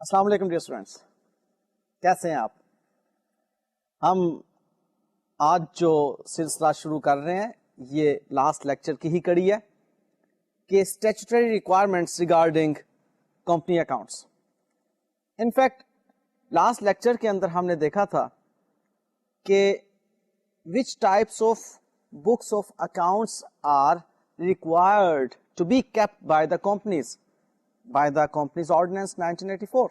السلام علیکم dear students, کیسے ہیں آپ؟ ہم آج جو سلسلہ شروع کر رہے ہیں یہ لاسٹ لیکچر کی ہی کڑی ہے کہ statutory requirements regarding company accounts. In fact last lecture کے اندر ہم نے دیکھا تھا کہ which types of books of accounts are required to be kept by the companies Ordinance 1984.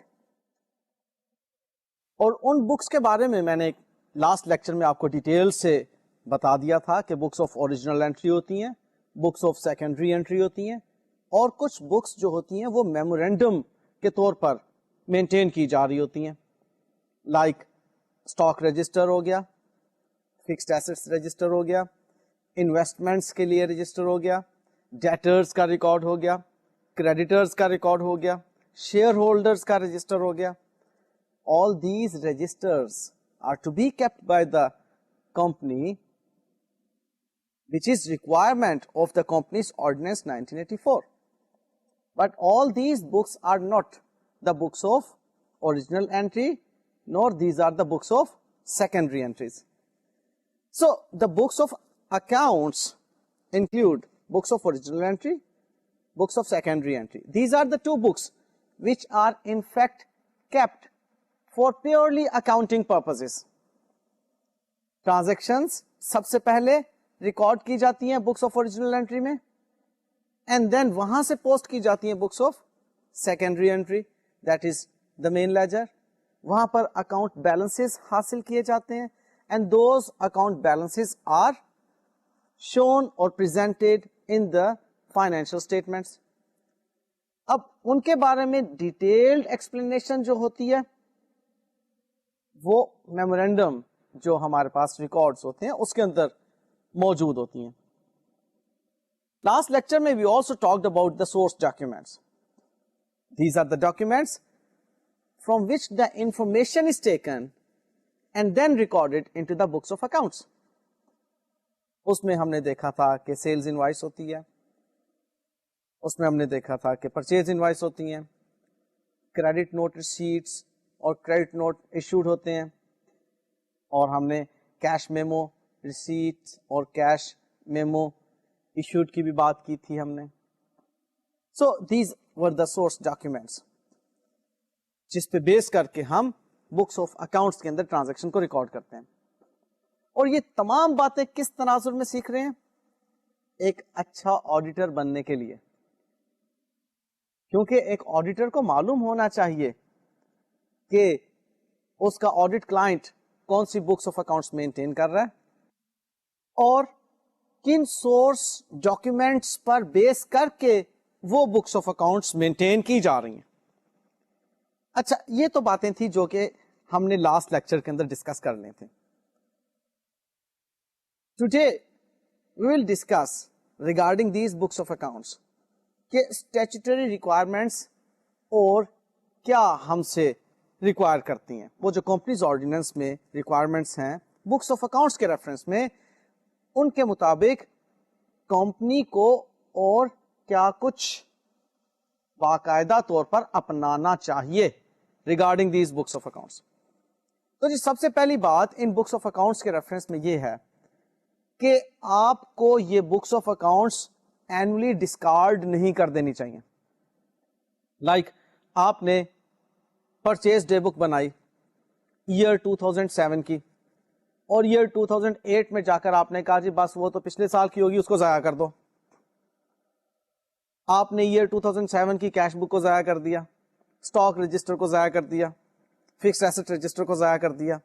اور ان بکس کے بارے میں نے لاسٹ لیکچر میں آپ کو ڈیٹیل سے بتا دیا تھا کہ بکس آف اوریجنل انٹری ہوتی ہیں، بکس آف سیکنڈری انٹری ہوتی ہیں، اور کچھ بکس جو ہوتی ہیں وہ میمورینڈم کے طور پر مینٹین کی جا رہی ہوتی ہیں، لائک اسٹاک رجسٹر ہو گیا، فکسڈ ایسٹس رجسٹر ہو گیا، انویسٹمنٹس کے لیے رجسٹر ہو گیا، ڈیٹرز کا ریکارڈ ہو گیا، کریڈیٹرز کا ریکارڈ ہو گیا، شیئر ہولڈرز کا رجسٹر ہو گیا. All these registers are to be kept by the company, which is requirement of the company's Ordinance 1984. But all these books are not the books of original entry, nor these are the books of secondary entries. So the books of accounts include books of original entry, books of secondary entry. These are the two books which are in fact kept for purely accounting purposes. Transactions سب سے پہلے record کی جاتی ہیں books of original entry میں، and then وہاں سے post کی جاتی ہیں books of secondary entry, that is the main ledger. وہاں پر اکاؤنٹ بیلنسز حاصل کیے جاتے ہیں، and those account balances are shown or presented in the financial statements. اب ان کے بارے میں ڈیٹیلڈ ایکسپلینیشن جو ہوتی ہے وہ میمورینڈم جو ہمارے پاس ریکارڈز ہوتے ہیں اس کے اندر موجود ہوتی ہیں. لاسٹ لیکچر میں we also talked about the source documents. These are the documents from which the information is taken and then recorded into the books of accounts. اس میں ہم نے دیکھا تھا کہ سیلز انوائس ہوتی ہے، اس میں ہم نے دیکھا تھا کہ پرچیز انوائس ہوتی ہیں، کریڈٹ نوٹ ریسیٹس اور کریڈٹ نوٹ ایشوڈ ہوتے ہیں، اور ہم نے کیش میمو ریسیٹ اور کیش میمو ایشوڈ کی بھی بات کی تھی ہم نے. So these were the source documents جس پہ بیس کر کے ہم بکس آف اکاؤنٹس کے اندر ٹرانزیکشن کو ریکارڈ کرتے ہیں. اور یہ تمام باتیں کس تناظر میں سیکھ رہے ہیں؟ ایک اچھا آڈیٹر بننے کے لیے، کیونکہ ایک آڈیٹر کو معلوم ہونا چاہیے کہ اس کا آڈٹ کلائنٹ کون سی بکس آف اکاؤنٹس مینٹین کر رہا ہے اور کن سورس ڈاکیومینٹس پر بیس کر کے وہ بکس آف اکاؤنٹس مینٹین کی جا رہی ہیں. اچھا، یہ تو باتیں تھیں جو کہ ہم نے لاسٹ لیکچر کے اندر ڈسکس کرنے تھے. Today we will discuss regarding these books of accounts کہ اسٹیچوٹری ریکوائرمنٹس اور کیا ہم سے ریکوائر کرتی ہیں. وہ جو کمپنیز آرڈیننس میں ریکوائرمنٹس ہیں بکس آف اکاؤنٹس کے ریفرنس میں، ان کے مطابق کمپنی کو اور کیا کچھ باقاعدہ طور پر اپنانا چاہیے regarding these books of accounts. تو جی سب سے پہلی بات ان بکس آف اکاؤنٹس کے ریفرنس میں یہ ہے کہ آپ کو یہ books of accounts annually discard نہیں کر دینی چاہیے. لائک آپ نے پرچیز ڈے بک بنائی ایئر 2007 کی، اور ایئر 2008 میں جا کر آپ نے کہا جی بس وہ تو پچھلے سال کی ہوگی، اس کو ضائع کر دو. آپ نے ایئر 2007 کی کیش بک کو ضائع کر دیا، اسٹاک رجسٹر کو ضائع کر دیا، فکسڈ ایسٹ رجسٹر کو ضائع کر دیا.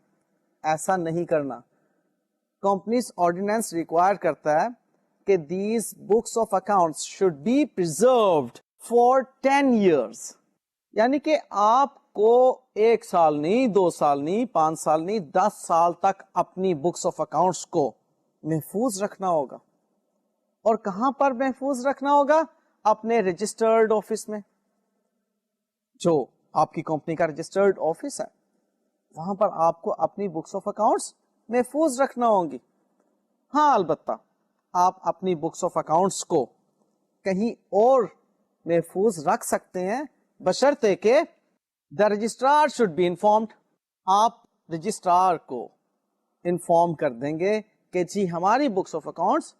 ایسا نہیں کرنا. کمپنیز آرڈیننس ریکوائر کرتا ہے کہ these books of accounts should be preserved for 10 years. یعنی کہ آپ کو 1 سال نہیں، 2 سال نہیں، 5 سال نہیں، 10 سال تک اپنی بکس آف اکاؤنٹس کو محفوظ رکھنا ہوگا. اور کہاں پر محفوظ رکھنا ہوگا؟ اپنے رجسٹرڈ آفس میں. جو آپ کی کمپنی کا رجسٹرڈ آفس ہے وہاں پر آپ کو اپنی بکس آف اکاؤنٹس محفوظ رکھنا ہوں گی. ہاں البتہ آپ اپنی بکس آف اکاؤنٹس کو کہیں اور محفوظ رکھ سکتے ہیں بشرطے کہ The registrar should be informed. آپ رجسٹرار کو انفارم کر دیں گے کہ جی ہماری بکس آف اکاؤنٹس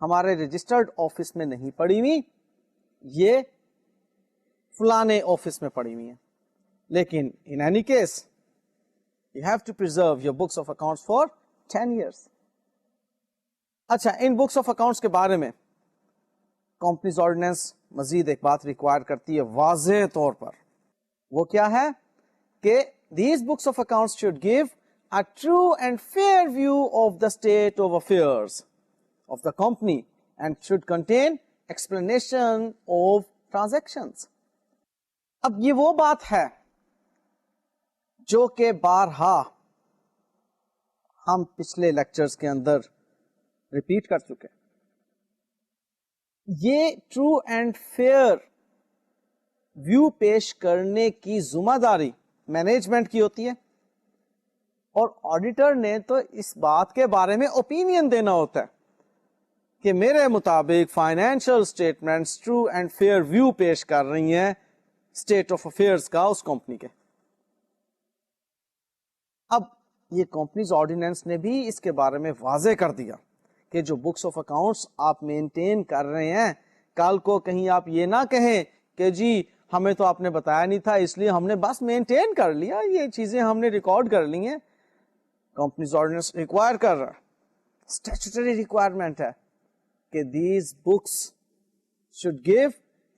ہمارے رجسٹرڈ آفس میں نہیں پڑی ہوئی, یہ فلانے آفس میں پڑی ہوئی ہیں. لیکن in any case you have to preserve your books of accounts for 10 years. اچھا, ان بکس آف اکاؤنٹس کے بارے میں کمپنیز آرڈیننس مزید ایک بات ریکوائر کرتی ہے واضح طور پر. وہ کیا ہے کہ these books of accounts should give a true and fair view of the state of affairs of the company and should contain explanation of transactions. اب یہ وہ بات ہے جو کہ بارہا ہم پچھلے لیکچرز کے اندر ریپیٹ کر چکے. یہ ٹرو اینڈ فیئر ویو پیش کرنے کی ذمہ داری مینجمنٹ کی ہوتی ہے, اور آڈیٹر نے تو اس بات کے بارے میں اوپینین دینا ہوتا ہے کہ میرے مطابق financial statements true and fair view پیش کر رہی ہیں اسٹیٹ آف افیئرس کا اس کمپنی کے. اب یہ کمپنیز آرڈیننس نے بھی اس کے بارے میں واضح کر دیا کہ جو بکس آف اکاؤنٹس آپ مینٹین کر رہے ہیں, کل کو کہیں آپ یہ نہ کہیں کہ جی ہمیں تو آپ نے بتایا نہیں تھا اس لیے ہم نے بس مینٹین کر لیا, یہ چیزیں ہم نے ریکارڈ کر لی ہیں. کمپنیز آرڈیننس ریکوائر کر رہا ہے, اسٹیچوٹری ریکوائرمنٹ ہے کہ these books should give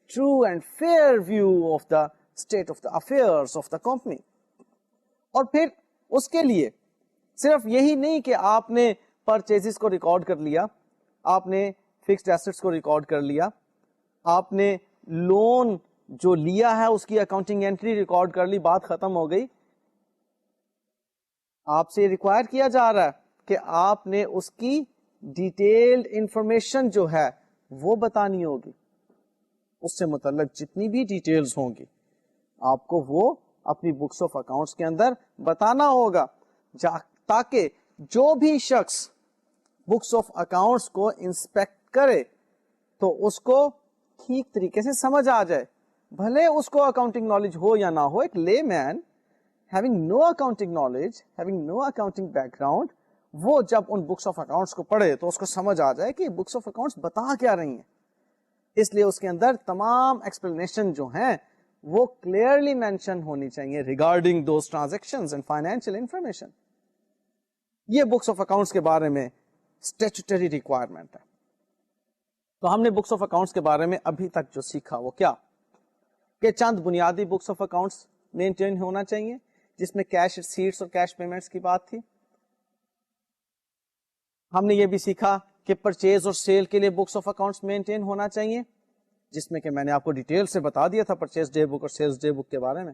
true and fair view of the state of the affairs of the company. اور پھر اس کے لیے صرف یہی نہیں کہ آپ نے پرچیزز کو ریکارڈ کر لیا, آپ نے فکسڈ ایسٹس کو ریکارڈ کر لیا, آپ نے لون جو لیا ہے اس کی اکاؤنٹنگ انٹری ریکارڈ کر لی, بات ختم ہو گئی. آپ سے ریکوائر کیا جا رہا ہے کہ آپ نے اس کی ڈیٹیلڈ انفارمیشن جو ہے وہ بتانی ہوگی, اس سے متعلق جتنی بھی ڈیٹیلز ہوں گی آپ کو وہ اپنی بکس آف اکاؤنٹس کے اندر بتانا ہوگا, تاکہ جو بھی شخص بکس آف اکاؤنٹس کو انسپیکٹ کرے تو اس کو ٹھیک طریقے سے سمجھ آ جائے, بھلے اس کو اکاؤنٹنگ نالج ہو یا نہ ہو. ایک لے مین having no accounting knowledge, having no accounting background, وہ جب ان بکس آف اکاؤنٹس کو پڑھے تو اس کو سمجھ آ جائے کہ بکس آف اکاؤنٹس بتا کیا رہی ہیں. اس لیے اس کے اندر تمام ایکسپلینیشن جو ہیں وہ کلیئرلی مینشن ہونی چاہیے regarding those transactions and financial information. یہ بکس آف اکاؤنٹس کے بارے میں اسٹیچوٹری ریکوائرمنٹ ہے. تو ہم نے بکس آف اکاؤنٹس کے بارے میں ابھی تک جو سیکھا وہ کیا کہ چند بنیادی بکس آف اکاؤنٹس مینٹین ہونا چاہیے, جس میں کیش ریسیٹس اور کیش پیمنٹس کی بات تھی. ہم نے یہ بھی سیکھا کہ پرچیز اور سیل کے لیے بکس آف اکاؤنٹس مینٹین ہونا چاہیے, جس میں کہ میں نے آپ کو ڈیٹیل سے بتا دیا تھا پرچیز ڈے بک اور سیلز ڈے بک کے بارے میں.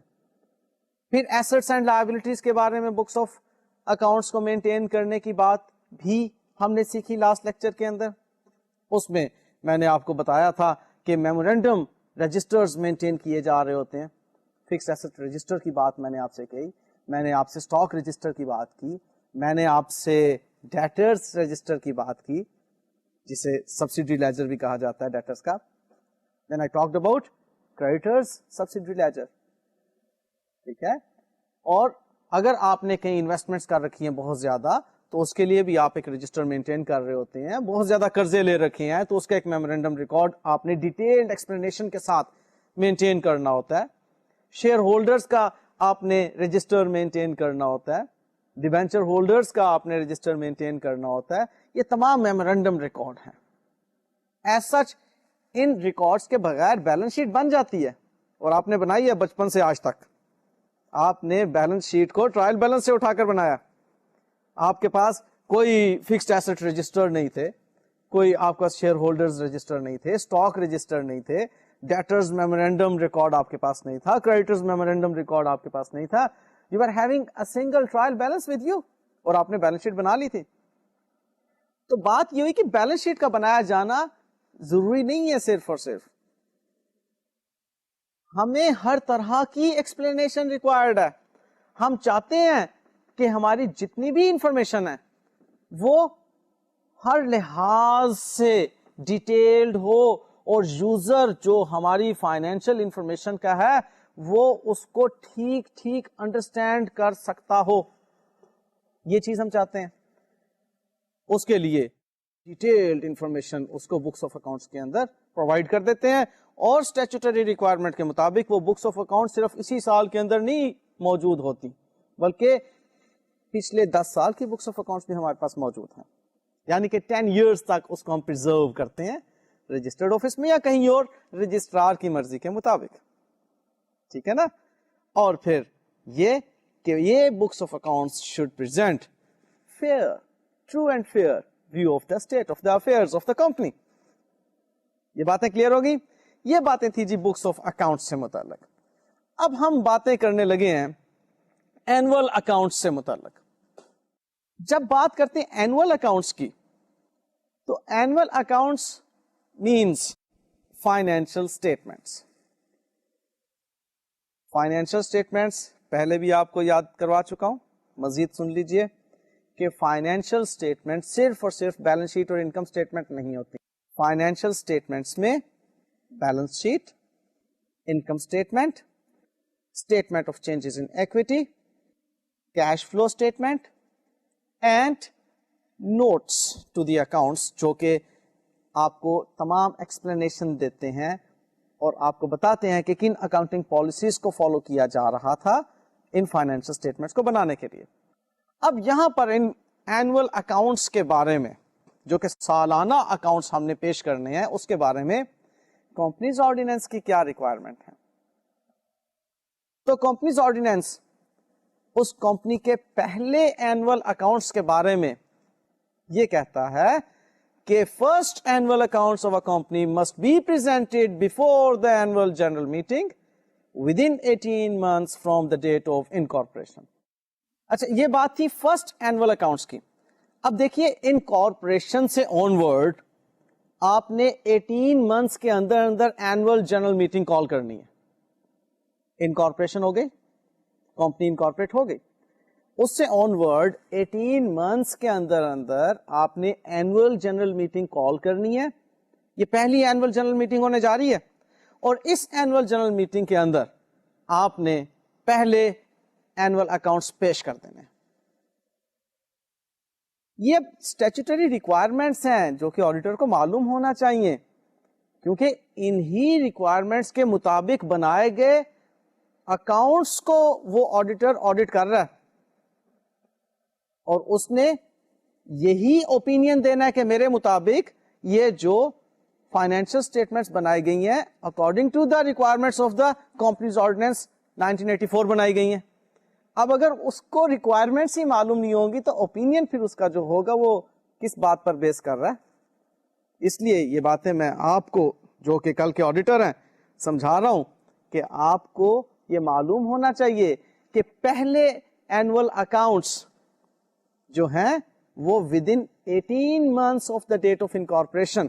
پھر ایسٹس اینڈ لائبلٹیز کے بارے میں بکس آف اکاؤنٹس کو مینٹین کرنے کی بات بھی ہم نے سیکھی لاسٹ لیکچر کے اندر. اس میں میں نے آپ کو بتایا تھا کہ میمورینڈم رجسٹرز مینٹین کیے جا رہے ہوتے ہیں. فکس ایسٹ رجسٹر کی بات میں نے آپ سے کہی, میں نے آپ سے اسٹاک رجسٹر کی بات کی, میں نے آپ سے ڈیٹرز رجسٹر کی بات کی جسے سبسڈری لیجر بھی کہا جاتا ہے ڈیٹرز کا. Then I talked about creditors subsidiary ledger. ٹھیک ہے, اور اگر آپ نے کہیں انویسٹمنٹس کر رکھی ہیں بہت زیادہ تو اس کے لیے بھی آپ ایک رجسٹر مینٹین کر رہے ہوتے ہیں. بہت زیادہ قرضے لے رکھے ہیں تو اس کا ایک میمورینڈم ریکارڈ آپ نے ڈیٹیلڈ ایکسپلینیشن کے ساتھ مینٹین کرنا ہوتا ہے. شیئر ہولڈرز کا آپ نے رجسٹر مینٹین کرنا ہوتا ہے, ڈیبینچر ہولڈرز کا آپ نے رجسٹر مینٹین کرنا ہوتا ہے. یہ تمام میمورینڈم ریکارڈ ہیں. ایز سچ ان ریکارڈز کے بغیر بیلنس شیٹ بن جاتی ہے, اور آپ نے بنائی ہے بچپن سے آج تک. آپ نے بیلنس شیٹ کو ٹرائل بیلنس سے اٹھا کر بنایا. آپ کے پاس کوئی فکسڈ ایسٹ رجسٹر نہیں تھے, کوئی آپ کا شیئر ہولڈرز رجسٹر نہیں تھے, اسٹاک رجسٹر نہیں تھے, ڈیٹرز میمورینڈم ریکارڈ آپ کے پاس نہیں تھا, کریڈیٹرز میمورینڈم ریکارڈ آپ کے پاس نہیں تھا. You are having a single trial balance with you, اور آپ نے بیلنس شیٹ بنا لی تھی. تو بات یہ ہوئی کہ بیلنس شیٹ کا بنایا جانا ضروری نہیں ہے صرف اور صرف, ہمیں ہر طرح کی ایکسپلینیشن ریکوائرڈ ہے. ہم چاہتے ہیں کہ ہماری جتنی بھی انفارمیشن ہے وہ ہر لحاظ سے ڈیٹیلڈ ہو, اور یوزر جو ہماری فائنینشیل انفارمیشن کا ہے وہ اس کو ٹھیک ٹھیک انڈرسٹینڈ کر سکتا ہو. یہ چیز ہم چاہتے ہیں. اس کے لیے ڈیٹیلڈ انفارمیشن اس کو بکس آف اکاؤنٹس کے اندر پرووائڈ کر دیتے ہیں, اور اسٹیچوٹری ریکوائرمنٹ کے مطابق وہ بکس آف اکاؤنٹ صرف اسی سال کے اندر نہیں موجود ہوتی, بلکہ پچھلے 10 سال کی بکس آف اکاؤنٹس بھی ہمارے پاس موجود ہیں. یعنی کہ 10 ایئرس تک اس کو ہم پرزرو کرتے ہیں رجسٹرڈ آفس میں یا کہیں اور رجسٹرار کی مرضی کے مطابق. ٹھیک ہے نا. اور پھر یہ کہ یہ books of accounts should present fair, true and fair view of the state of the affairs of the company. یہ باتیں کلیئر ہوگی. یہ باتیں تھی جی بکس آف اکاؤنٹ سے متعلق. اب ہم باتیں کرنے لگے ہیں اینوئل اکاؤنٹ سے متعلق. جب بات کرتے ہیں اینوئل اکاؤنٹس کی, تو annual accounts means financial statements. Financial statements پہلے بھی آپ کو یاد کروا چکا ہوں, مزید سن لیجئے کہ فائنینشیل اسٹیٹمنٹ صرف اور صرف بیلنس شیٹ اور انکم اسٹیٹمنٹ نہیں ہوتی. فائنینشیل اسٹیٹمنٹس میں balance sheet, income statement, statement of changes in equity, cash flow statement and notes to the accounts, جو کہ آپ کو تمام ایکسپلینیشن دیتے ہیں اور آپ کو بتاتے ہیں کہ کن اکاؤنٹنگ پالیسیز کو فالو کیا جا رہا تھا ان فائنینشیل اسٹیٹمنٹس کو بنانے کے لیے. اب یہاں پر ان اینوئل اکاؤنٹس کے بارے میں, جو کہ سالانہ اکاؤنٹس ہم نے پیش کرنے ہیں, اس کے بارے میں کمپنیز آرڈیننس کی کیا ریکوائرمنٹ ہے. تو کمپنیز آرڈیننس اس کمپنی کے پہلے اینوئل اکاؤنٹس کے بارے میں یہ کہتا ہے کہ first annual accounts of a company must be presented before the annual general meeting within 18 months from the date of incorporation. اچھا, یہ بات تھی فرسٹ اینوئل اکاؤنٹس کی. اب دیکھیے انکارپوریشن سے آن ورڈ آپ نے 18 months کے اندر اندر اینوئل جنرل میٹنگ کال کرنی ہے. انکارپوریشن ہو گئی, کمپنی انکارپوریٹ ہو گئی, اس سے آن ورڈ 18 months کے اندر اندر آپ نے اینوئل جنرل میٹنگ کال کرنی ہے. یہ پہلی اینوئل جنرل میٹنگ ہونے جا رہی ہے, اور اس اینوئل جنرل میٹنگ کے اندر آپ نے پہلے اینوئل اکاؤنٹس پیش کر دینے. یہ اسٹیچوٹری ریکوائرمنٹس ہیں جو کہ آڈیٹر کو معلوم ہونا چاہیے, کیونکہ انہی ریکوائرمنٹس کے مطابق بنائے گئے اکاؤنٹس کو وہ آڈیٹر آڈٹ کر رہا ہے, اور اس نے یہی اوپینین دینا ہے کہ میرے مطابق یہ جو فائنینشیل اسٹیٹمنٹس بنائی گئی ہیں according to the requirements of the companies ordinance 1984 بنائی گئی ہیں. اب اگر اس کو ریکوائرمنٹس ہی معلوم نہیں ہوں گی تو اوپینین پھر اس کا جو ہوگا وہ کس بات پر بیس کر رہا ہے. اس لیے یہ باتیں میں آپ کو جو کہ کل کے آڈیٹر ہیں سمجھا رہا ہوں کہ آپ کو یہ معلوم ہونا چاہیے کہ پہلے اینوئل اکاؤنٹس جو ہیں وہ within 18 months of the date of incorporation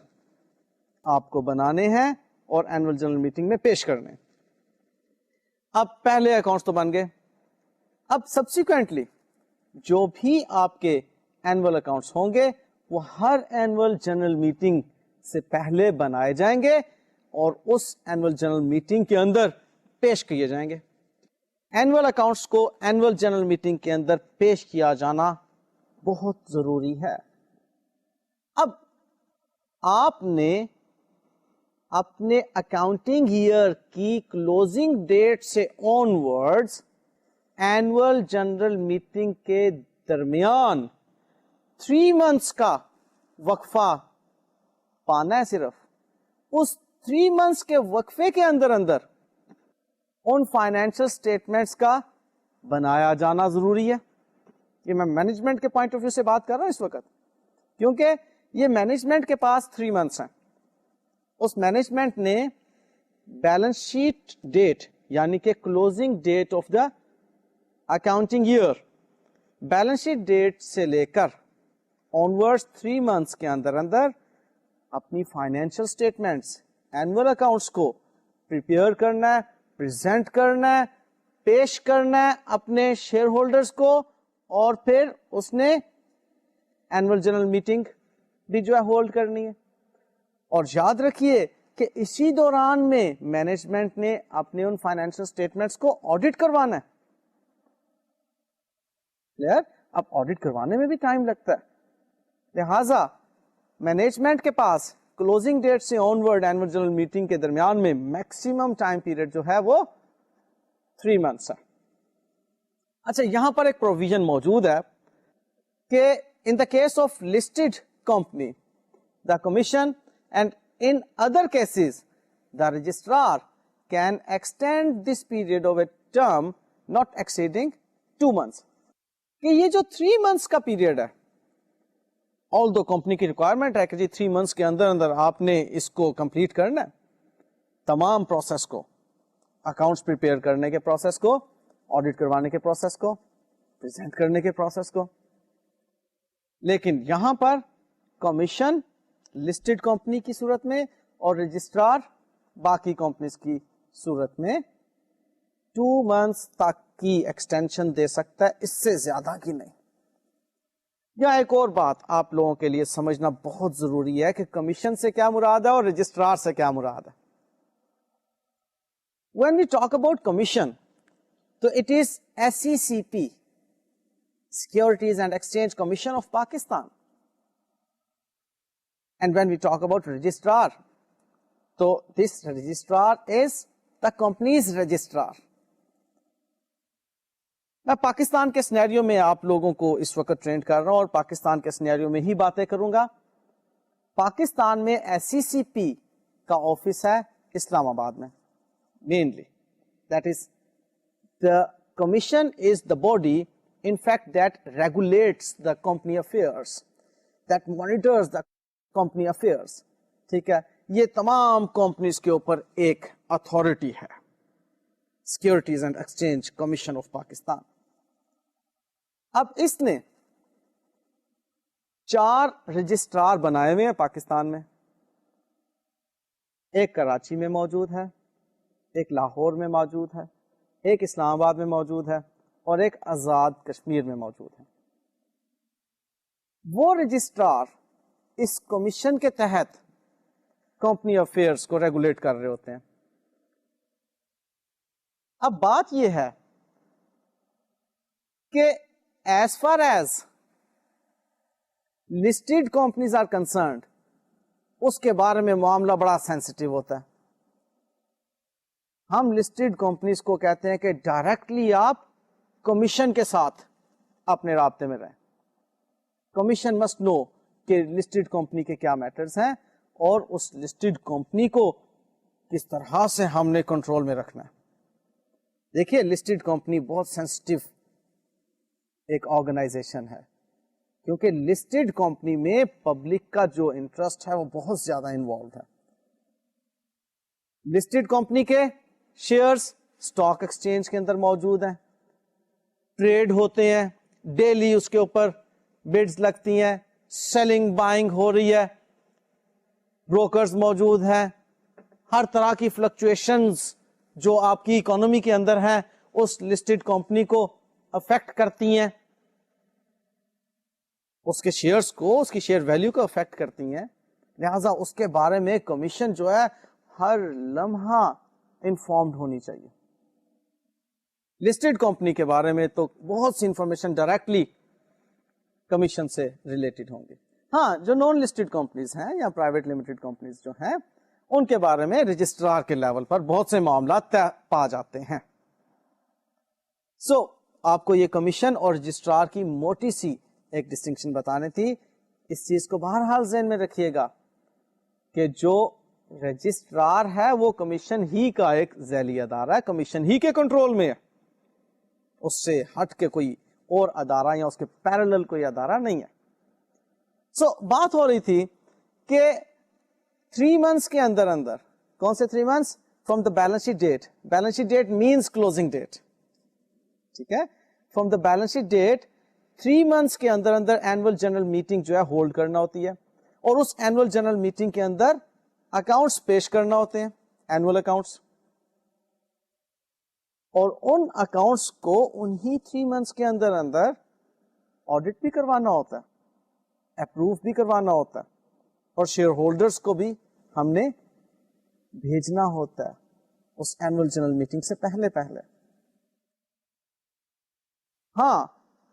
آپ کو بنانے ہیں اور اینوئل جنرل میٹنگ میں پیش کرنے. اب پہلے اکاؤنٹس تو بن گئے. اب سبسیکوینٹلی جو بھی آپ کے اینوئل اکاؤنٹس ہوں گے وہ ہر اینوئل جنرل میٹنگ سے پہلے بنائے جائیں گے اور اس اینوئل جنرل میٹنگ کے اندر پیش کیے جائیں گے. اینوئل اکاؤنٹس کو اینوئل جنرل میٹنگ کے اندر پیش کیا جانا بہت ضروری ہے. اب آپ نے اپنے اکاؤنٹنگ ایئر کی کلوزنگ ڈیٹ سے آن ورڈز اینوئل جنرل میٹنگ کے درمیان 3 months کا وقفہ پانا ہے. صرف اس 3 months کے وقفے کے اندر اندر ان فائنینشیل اسٹیٹمنٹس کا بنایا جانا ضروری ہے. یہ میں مینجمنٹ کے پوائنٹ آف ویو سے بات کر رہا ہوں اس وقت, کیونکہ یہ مینجمنٹ کے پاس 3 months ہیں. اس مینجمنٹ نے بیلنس شیٹ ڈیٹ یعنی کہ closing date of the accounting year, balance sheet date سے لے کر آنورڈ 3 months کے اندر اندر اپنی فائنینشیل اسٹیٹمنٹس اینوئل اکاؤنٹس کو پریپیئر کرنا ہے, پریزنٹ کرنا ہے, پیش کرنا ہے اپنے شیئر ہولڈرز کو, اور پھر اس نے اینوئل جنرل میٹنگ بھی جو ہے ہولڈ کرنی ہے. اور یاد رکھیے کہ اسی دوران میں مینجمنٹ نے اپنے ان فائنینشیل اسٹیٹمنٹس کو آڈٹ کروانا ہے. کلیئر؟ اب آڈٹ کروانے میں بھی ٹائم لگتا ہے, لہذا مینجمنٹ کے پاس کلوزنگ ڈیٹ سے آن ورڈ اینوئل جنرل میٹنگ کے درمیان میں میکسیمم ٹائم پیریڈ جو ہے وہ 3 months ہے. اچھا, یہاں پر ایک پروویژن موجود ہے کہ in the case of listed company, the commission, and in other cases, the registrar can extend this period of a term not exceeding 2 months. کہ یہ جو 3 months کا پیریڈ ہے, آل دو کمپنی کی ریکوائرمنٹ ہے کہ جی 3 months کے اندر اندر آپ نے اس کو کمپلیٹ کرنا ہے, تمام پروسیس کو, اکاؤنٹس پریپیئر کرنے کے پروسیس کو, آڈٹ کروانے کے پروسیس کو, پریزنٹ کرنے کے پروسیس کو. لیکن یہاں پر کمیشن لسٹڈ کمپنی کی صورت میں اور رجسٹرار باقی کمپنیز کی صورت میں 2 months تک کی ایکسٹینشن دے سکتا ہے, اس سے زیادہ کی نہیں. یا ایک اور بات آپ لوگوں کے لیے سمجھنا بہت ضروری ہے کہ کمیشن سے کیا مراد ہے اور رجسٹرار سے کیا مراد ہے. When we talk about commission, so it is SECP, Securities and Exchange Commission of Pakistan. And when we talk about registrar, so this registrar is the company's registrar. میں پاکستان کے سینیریو میں آپ لوگوں کو اس وقت ٹرینڈ کر رہا ہوں اور پاکستان کے سینیریو میں ہی باتیں کروں گا. پاکستان میں SECP کا آفس ہے اسلام آباد میں mainly. That is, the commission is the body, in fact, that regulates the company affairs, that monitors the company affairs. ٹھیک ہے, یہ تمام کمپنیز کے اوپر ایک اتھارٹی ہے, securities and exchange commission of Pakistan. اب اس نے 4 رجسٹرار بنائے ہوئے ہیں پاکستان میں. ایک کراچی میں موجود ہے, ایک لاہور میں موجود ہے, ایک اسلام آباد میں موجود ہے, اور ایک آزاد کشمیر میں موجود ہے. وہ رجسٹرار اس کمیشن کے تحت کمپنی افیئرس کو ریگولیٹ کر رہے ہوتے ہیں. اب بات یہ ہے کہ as far as listed companies are concerned, اس کے بارے میں معاملہ بڑا سینسٹیو ہوتا ہے. ہم لسٹڈ کمپنیز کو کہتے ہیں کہ ڈائریکٹلی آپ کمیشن کے ساتھ اپنے رابطے میں رہیں. کمیشن مسٹ نو کہ لسٹڈ کمپنی کے کیا میٹرز ہیں اور اس لسٹڈ کمپنی کو کس طرح سے ہم نے کنٹرول میں رکھنا ہے. دیکھیے, لسٹڈ کمپنی بہت سینسٹیو ایک آرگنائزیشن ہے, کیونکہ لسٹڈ کمپنی میں پبلک کا جو انٹرسٹ ہے وہ بہت زیادہ انوالوڈ ہے. لسٹڈ کمپنی کے شیئرز اسٹاک ایکسچینج کے اندر موجود ہیں, ٹریڈ ہوتے ہیں, ڈیلی اس کے اوپر بڈز لگتی ہیں, سیلنگ بائنگ ہو رہی ہے, بروکرز موجود ہیں. ہر طرح کی فلکچویشنز جو آپ کی اکانومی کے اندر ہیں اس لسٹڈ کمپنی کو افیکٹ کرتی ہیں, اس کے شیئرز کو, اس کی شیئر ویلیو کو افیکٹ کرتی ہیں. لہذا اس کے بارے میں کمیشن جو ہے ہر لمحہ انفارمڈ ہونی چاہیے. لسٹڈ کمپنی کے بارے میں تو بہت سی انفارمیشن ڈائریکٹلی کمیشن سے ریلیٹڈ ہوں گے. ہاں, جو نان لسٹڈ کمپنیز ہیں یا پرائیویٹ لمیٹڈ کمپنیز جو ہیں ان کے بارے میں رجسٹرار کے لیول پر بہت سے معاملات پا جاتے ہیں. سو آپ کو یہ کمیشن اور رجسٹرار کی موٹی سی ایک ڈسٹنکشن بتانے تھی. اس چیز کو بہرحال ذہن میں رکھیے گا کہ جو رجسٹرار ہے وہ کمیشن ہی کا ایک ذیلی ادارہ ہے, کمیشن ہی کے کنٹرول میں ہے, اس سے ہٹ کے کوئی اور ادارہ یا اس کے پیرالل کوئی ادارہ نہیں ہے. سو بات ہو رہی تھی کہ 3 months کے اندر اندر, کون سے 3 months, from the balance sheet date. Balance sheet date minus closing date. ٹھیک ہے, from the balance sheet date 3 months کے اندر اندر اینوئل جنرل میٹنگ جو ہے ہولڈ کرنا ہوتی ہے, اور اس اینوئل جنرل میٹنگ کے اندر اکاؤنٹس پیش کرنا ہوتے ہیں, اینوئل اکاؤنٹس, اور ان اکاؤنٹس کو انہی 3 months کے اندر اندر آڈٹ بھی کروانا ہوتا ہے, اپروو بھی کروانا ہوتا ہے, اور شیئر ہولڈرز کو بھی ہم نے بھیجنا ہوتا ہے اس اینول جنرل میٹنگ سے پہلے پہلے. ہاں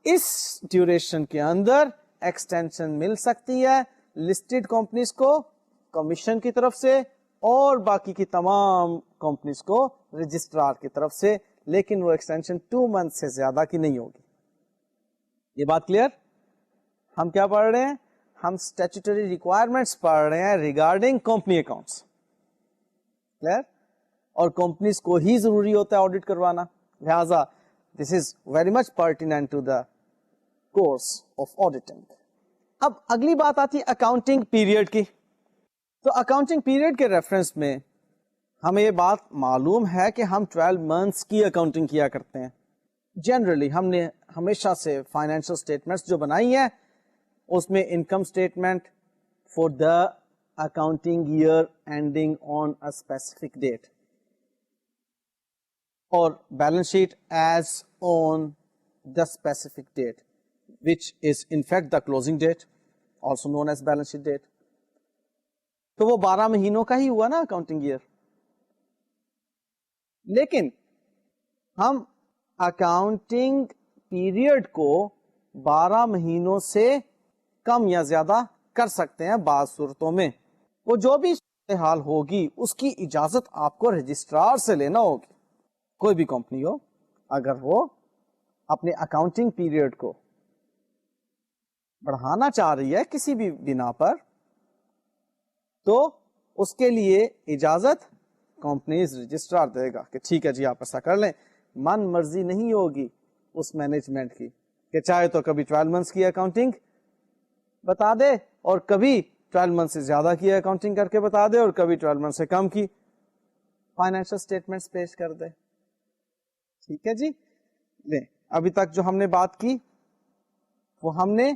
اس ڈیوریشن کے اندر ایکسٹینشن مل سکتی ہے لسٹڈ کمپنیز کو کمیشن کی طرف سے اور باقی کی تمام کمپنیز کو رجسٹرار کی طرف سے, لیکن وہ ایکسٹینشن 2 منتھ سے زیادہ کی نہیں ہوگی. یہ بات کلیئر؟ ہم کیا پڑھ رہے ہیں؟ ہم اسٹیچوٹری ریکوائرمنٹس پڑھ رہے ہیں ریگارڈنگ کمپنی اکاؤنٹس. کلیئر؟ اور کمپنیز کو ہی ضروری ہوتا ہے آڈٹ کروانا, لہذا this is very much pertinent to the course of auditing. اب اگلی بات آتی ہے اکاؤنٹنگ پیریڈ کی. تو اکاؤنٹنگ پیریڈ کے ریفرنس میں ہمیں یہ بات معلوم ہے کہ ہم 12 منتھس کی اکاؤنٹنگ کیا کرتے ہیں. جنرلی ہم نے ہمیشہ سے فائنینشیل اسٹیٹمنٹس جو بنائی ہیں اس میں income statement for the accounting year ending on a specific date اور balance sheet as on the specific date which is in fact the closing date also known as balance sheet date. تو وہ 12 مہینوں کا ہی ہوا نا accounting year. لیکن ہم accounting period کو 12 مہینوں سے کم یا زیادہ کر سکتے ہیں بعض صورتوں میں. وہ جو بھی حال ہوگی اس کی اجازت آپ کو رجسٹرار سے لینا ہوگی. کوئی بھی کمپنی ہو اگر وہ اپنے اکاؤنٹنگ پیریڈ کو بڑھانا چاہ رہی ہے کسی بھی بنا پر تو اس کے لیے اجازت کمپنیز رجسٹرار دے گا کہ ٹھیک ہے جی آپ ایسا کر لیں. من مرضی نہیں ہوگی اس مینجمنٹ کی کہ چاہے تو کبھی 12 منتھس کی اکاؤنٹنگ بتا دے اور کبھی 12 منتھ سے زیادہ کی اکاؤنٹنگ کر کے بتا دے اور کبھی 12 منتھ سے کم کی فائنینشیل اسٹیٹمنٹس پیش کر دے. ٹھیک ہے جی. لیں ابھی تک جو ہم نے بات کی وہ ہم نے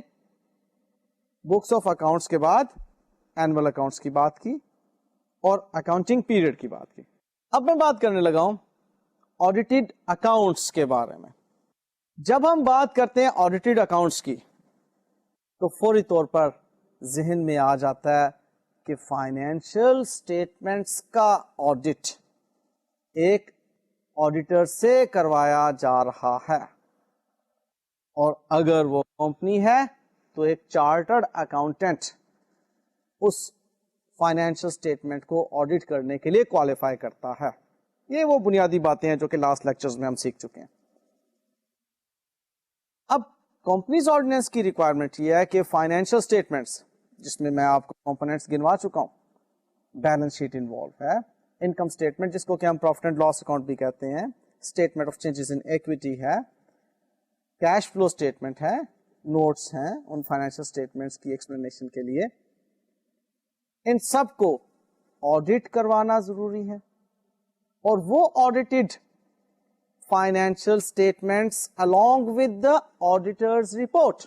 بکس آف اکاؤنٹس کے بعد اینول اکاؤنٹس کی بات کی اور اکاؤنٹنگ پیریڈ کی بات کی. اب میں بات کرنے لگا ہوں آڈیٹڈ اکاؤنٹس کے بارے میں. جب ہم بات کرتے ہیں آڈیٹڈ اکاؤنٹس کی تو فوری طور پر ذہن میں آ جاتا ہے کہ فائنینشیل اسٹیٹمنٹس کا آڈٹ ایک آڈیٹر سے کروایا جا رہا ہے اور اگر وہ کمپنی ہے تو ایک چارٹرڈ اکاؤنٹنٹ اس فائنینشیل اسٹیٹمنٹ کو آڈٹ کرنے کے لیے کوالیفائی کرتا ہے. یہ وہ بنیادی باتیں ہیں جو کہ لاسٹ لیکچرز میں ہم سیکھ چکے ہیں. اب کمپنیز آرڈیننس کی ریکوائرمنٹ یہ ہے کہ فائنینشیل اسٹیٹمنٹس جس میں آپ کو کمپوننٹس گنوا چکا ہوں, بیلنس شیٹ انوالو ہے, انکم اسٹیٹمنٹ جس کو کہ ہم پروفٹ اینڈ لاس اکاؤنٹ بھی کہتے ہیں, statement of changes in equity ہے, کیش فلو اسٹیٹمنٹ ہے, نوٹس ہیں ان فائنینشیل اسٹیٹمنٹس کی ایکسپلینیشن کے لیے. ان سب کو آڈٹ کروانا ضروری ہے اور وہ audited financial statements along with the auditor's report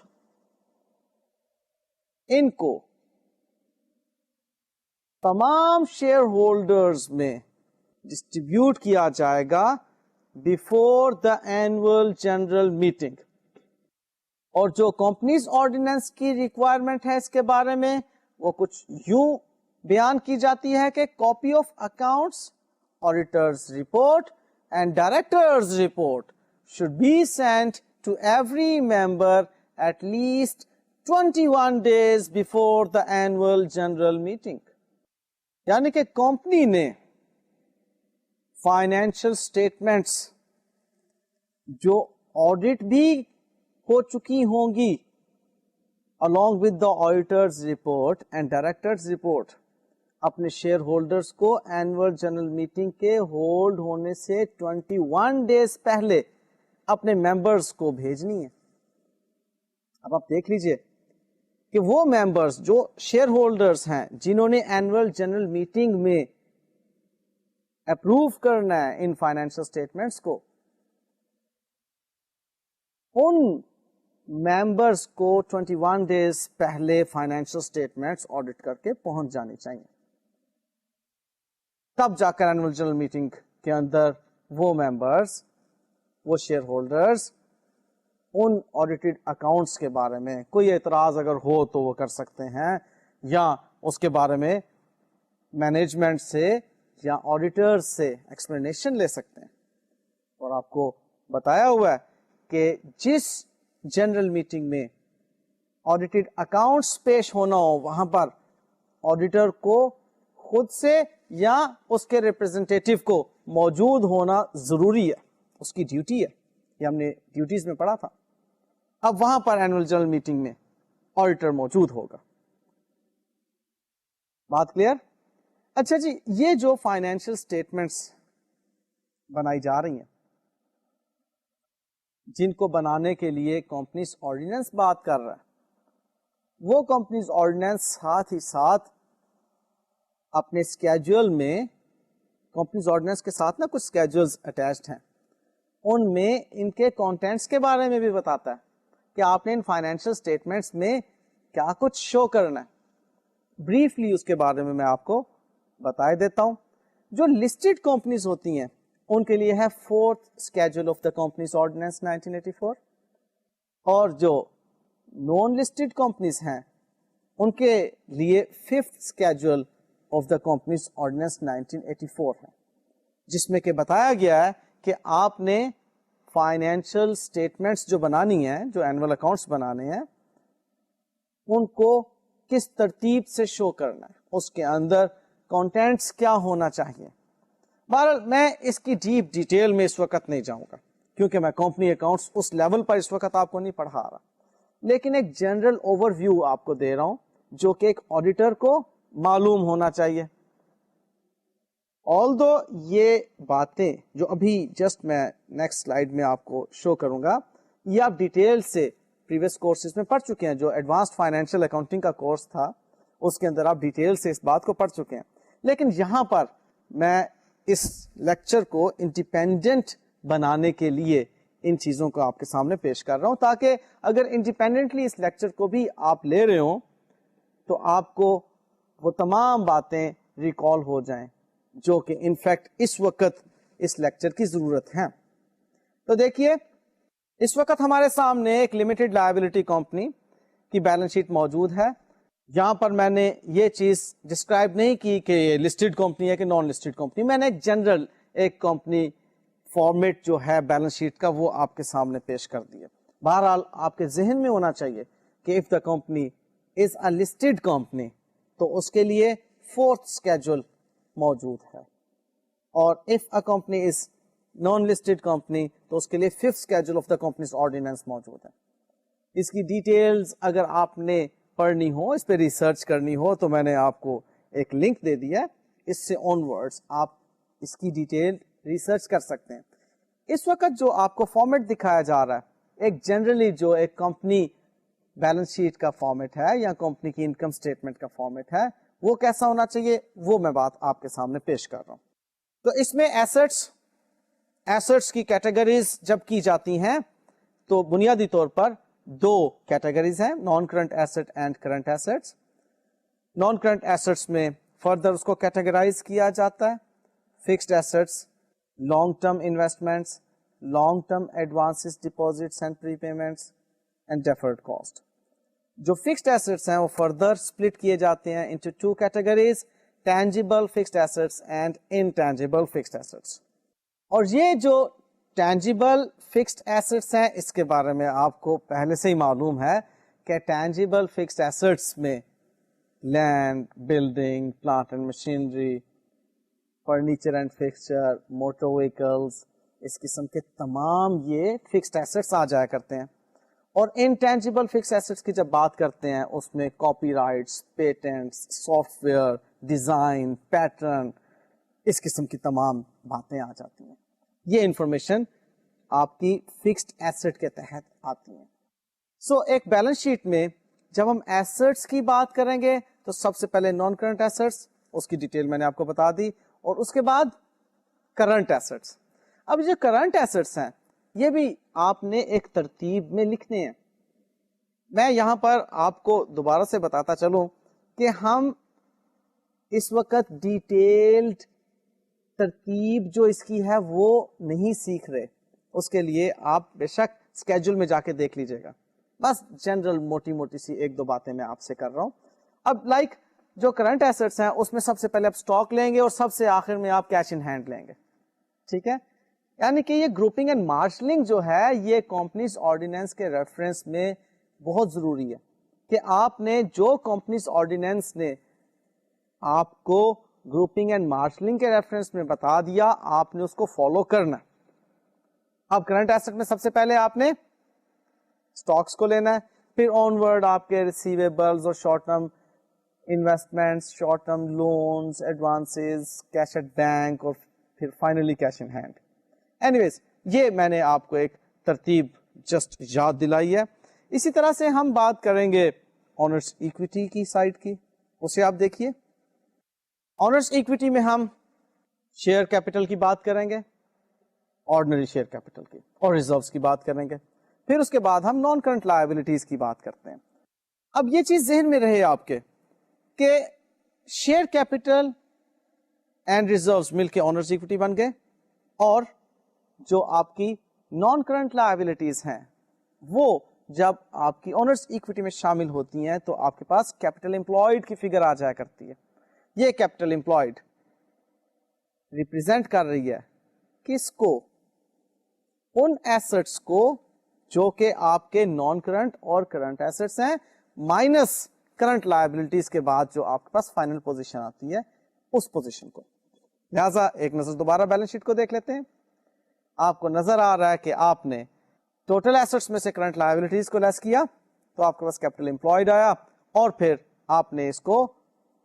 ان کو تمام شیئر ہولڈرز میں ڈسٹریبیوٹ کیا جائے گا before the annual general meeting. اور جو کمپنیز آرڈیننس کی ریکوائرمنٹ ہے اس کے بارے میں وہ کچھ یوں بیان کی جاتی ہے کہ copy of accounts, auditors report and directors report should be sent to every member at least 21 days before the annual general meeting. یعنی کہ کمپنی نے فائنینشیل اسٹیٹمنٹس جو آڈٹ بھی ہو چکی ہوں گی along with the auditor's report and director's report اپنے share holders کو اینوئل جنرل میٹنگ کے ہولڈ ہونے سے 21 ڈیز پہلے اپنے ممبرز کو بھیجنی ہے. اب آپ دیکھ لیجئے کہ وہ ممبرز جو شیئر ہولڈرز ہیں جنہوں نے اینوئل جنرل میٹنگ میں اپروو کرنا ہے ان فائنینشیل اسٹیٹمنٹس کو, ان ممبرز کو 21 ڈیز پہلے فائنینشیل اسٹیٹمنٹس آڈٹ کر کے پہنچ جانی چاہیے. تب جا کر اینوئل جنرل میٹنگ کے اندر وہ ممبرز, وہ share holders in audited accounts کے بارے میں کوئی اعتراض اگر ہو تو وہ کر سکتے ہیں یا اس کے بارے میں مینجمنٹ سے یا آڈیٹر سے ایکسپلینیشن لے سکتے ہیں. اور آپ کو بتایا ہوا ہے کہ جس جنرل میٹنگ میں آڈیٹڈ اکاؤنٹس پیش ہونا ہو وہاں پر آڈیٹر کو خود سے یا اس کے ریپرزینٹیٹیو کو موجود ہونا ضروری ہے, اس کی ڈیوٹی ہے. یہ ہم نے ڈیوٹیز میں پڑھا تھا. اب وہاں پر اینوئل جنرل میٹنگ میں آڈیٹر موجود ہوگا. بات کلیئر؟ اچھا جی, یہ جو فائنینشیل اسٹیٹمنٹس بنائی جا رہی ہیں, جن کو بنانے کے لیے کمپنیز آرڈیننس بات کر رہا ہے, وہ کمپنیز آرڈیننس ساتھ ہی ساتھ اپنے اسکیجول میں, کمپنیز آرڈیننس کے ساتھ نا کچھ اسکیجولز اٹیچڈ ہیں, ان میں ان کے کانٹینٹس کے بارے میں بھی بتاتا ہے کہ آپ نے ان فائنینشیل اسٹیٹمنٹس میں کیا کچھ شو کرنا ہے. بریفلی اس کے بارے میں آپ کو بتا دیتا ہوں. جو لسٹڈ کمپنیز ہوتی ہیں ان کے لیے ہے 4th schedule of the companies ordinance 1984, اور جو نان لسٹڈ کمپنیز ہیں ان کے لیے 5th schedule of the companies ordinance 1984 ہے, جس میں کہ بتایا گیا ہے کہ آپ نے فائنینشیل اسٹیٹمنٹس جو بنانی ہیں, جو اینول اکاؤنٹس بنانے ہیں, ان کو کس ترتیب سے شو کرنا ہے, اس کے اندر کانٹینٹس کیا ہونا چاہیے. بہرحال میں اس کی ڈیپ ڈیٹیل میں اس وقت نہیں جاؤں گا کیونکہ میں کمپنی اکاؤنٹس اس لیول پر اس وقت آپ کو نہیں پڑھا رہا, لیکن ایک جنرل اوور ویو آپ کو دے رہا ہوں جو کہ ایک آڈیٹر کو معلوم ہونا چاہیے. آلدو یہ باتیں جو ابھی جسٹ میں نیکسٹ سلائیڈ میں آپ کو شو کروں گا, یہ آپ ڈیٹیل سے پریویس کورسز میں پڑھ چکے ہیں. جو ایڈوانسڈ فائنینشیل اکاؤنٹنگ کا کورس تھا اس کے اندر آپ ڈیٹیل سے اس بات کو پڑھ چکے ہیں, لیکن یہاں پر میں اس لیکچر کو انڈیپینڈنٹ بنانے کے لیے ان چیزوں کو آپ کے سامنے پیش کر رہا ہوں, تاکہ اگر انڈیپینڈنٹلی اس لیکچر کو بھی آپ لے رہے ہوں تو آپ کو وہ تمام باتیں ریکال ہو جائیں جو کہ انفیکٹ اس وقت اس لیکچر کی ضرورت ہے. تو دیکھیے, اس وقت ہمارے سامنے ایک لمیٹڈ لائبلٹی کمپنی کی بیلنس شیٹ موجود ہے. یہاں پر میں نے یہ چیز ڈسکرائب نہیں کی کہ یہ لسٹڈ کمپنی ہے کہ نان لسٹڈ کمپنی, میں نے ایک جنرل ایک کمپنی فارمیٹ جو ہے بیلنس شیٹ کا وہ آپ کے سامنے پیش کر دیا. بہرحال آپ کے ذہن میں ہونا چاہیے کہ if the company is a listed company تو اس کے لیے 4th اسکیجول موجود ہے, اور if a company is naan listed company تو اس کے لیے 5th schedule of the companies ordinance موجود ہے. اس کی ڈیٹیلز اگر آپ نے پڑھنی ہو, اس پہ ریسرچ کرنی ہو, تو میں نے آپ کو ایک لنک دے دیا ہے, اس سے آن ورڈز آپ اس کی ڈیٹیل ریسرچ کر سکتے ہیں. اس وقت جو آپ کو فارمیٹ دکھایا جا رہا ہے ایک جنرلی جو ایک کمپنی بیلنس شیٹ کا فارمیٹ ہے یا کمپنی کی انکم اسٹیٹمنٹ کا فارمیٹ ہے, وہ کیسا ہونا چاہیے وہ میں بات آپ کے سامنے پیش کر رہا ہوں. تو اس میں ایسٹس کی کیٹیگریز جب کی جاتی ہیں تو بنیادی طور پر 2 کیٹیگریز ہیں, non current asset and current assets. Non current assets میں فردر اس کو کیٹیگرائز کیا جاتا ہے, fixed assets, long term investments, long term advances, deposits and prepayments and deferred cost. جو فکسڈ ایسٹس ہیں وہ فردر سپلٹ کیے جاتے ہیں into 2 categories, tangible fixed assets and intangible fixed assets. اور یہ جو ٹینجیبل فکسڈ ایسٹس ہیں اس کے بارے میں آپ کو پہلے سے ہی معلوم ہے کہ ٹینجیبل فکسڈ ایسٹس میں land, building, plant and machinery, furniture and fixture, motor vehicles, اس قسم کے تمام یہ فکسڈ ایسٹس آ جایا کرتے ہیں. اور انٹینجیبل فکسڈ ایسٹس کی جب بات کرتے ہیں اس میں copyrights, patents, software, design, pattern, اس قسم کی تمام باتیں آ جاتی ہیں. یہ انفارمیشن آپ کی فکسڈ ایسٹ کے تحت آتی ہیں. سو ایک بیلنس شیٹ میں جب ہم ایسٹس کی بات کریں گے تو سب سے پہلے نان کرنٹ ایسٹس, اس کی ڈیٹیل میں نے آپ کو بتا دی, اور اس کے بعد کرنٹ ایسٹس. اب جو کرنٹ ایسٹس ہیں یہ بھی آپ نے ایک ترتیب میں لکھنے ہیں. میں یہاں پر آپ کو دوبارہ سے بتاتا چلوں کہ ہم اس وقت ڈیٹیلڈ ترتیب جو اس کی ہے وہ نہیں سیکھ رہے, اس کے لیے آپ بے شک اسکیجول میں جا کے دیکھ لیجئے گا. بس جنرل موٹی موٹی سی 1-2 باتیں میں آپ سے کر رہا ہوں. اب جو کرنٹ ایسٹس ہیں اس میں سب سے پہلے آپ اسٹاک لیں گے اور سب سے آخر میں آپ کیش ان ہینڈ لیں گے. ٹھیک ہے, یعنی کہ یہ گروپنگ اینڈ مارشلنگ جو ہے یہ کمپنیز آرڈیننس کے ریفرنس میں بہت ضروری ہے کہ آپ نے جو کمپنیز آرڈیننس نے آپ کو گروپنگ اینڈ مارشلنگ کے ریفرنس میں بتا دیا, آپ نے اس کو فالو کرنا. اب کرنٹ ایسٹ میں سب سے پہلے آپ نے اسٹاکس کو لینا ہے, پھر آن ورڈ آپ کے ریسیویبلز اور short term investments, short term loans, advances, cash at bank اور پھر finally cash in hand. Anyways یہ میں نے آپ کو ایک ترتیب جسٹ یاد دلائی ہے. اسی طرح سے ہم بات کریں گے آنرز ایکویٹی کی سائڈ کی, اسے آپ دیکھیے. آنرز ایکویٹی میں ہم شیئر کیپٹل کی بات کریں گے, آرڈنری شیئر کیپٹل کی, اور ریزروز کی بات کریں گے. پھر اس کے بعد ہم نان کرنٹ لائبلٹیز کی بات کرتے ہیں. اب یہ چیز ذہن میں رہے آپ کے کہ شیئر کیپٹل اینڈ ریزروز مل کے آنرز ایکویٹی بن گئے, اور جو آپ کی نان کرنٹ لائبلٹیز ہیں وہ جب آپ کی آنرز ایکویٹی میں شامل ہوتی ہیں تو آپ کے پاس کیپٹل امپلائڈ کی فگر آ جایا کرتی ہے. یہ کیپٹل امپلائڈ ریپرزینٹ کر رہی ہے کس کو؟ ان ایسٹس کو جو کہ آپ کے نان کرنٹ اور کرنٹ ایسٹس ہیں, مائنس کرنٹ لائبلٹیز کے بعد جو آپ کے پاس فائنل پوزیشن آتی ہے اس پوزیشن کو. لہذا ایک نظر دوبارہ بیلنس شیٹ کو دیکھ لیتے ہیں. آپ کو نظر آ رہا ہے کہ آپ نے ٹوٹل ایسٹس میں سے کرنٹ لائبلٹیز کو لیس کیا تو آپ کے پاس کیپٹل امپلائڈ آیا, اور پھر آپ نے اس کو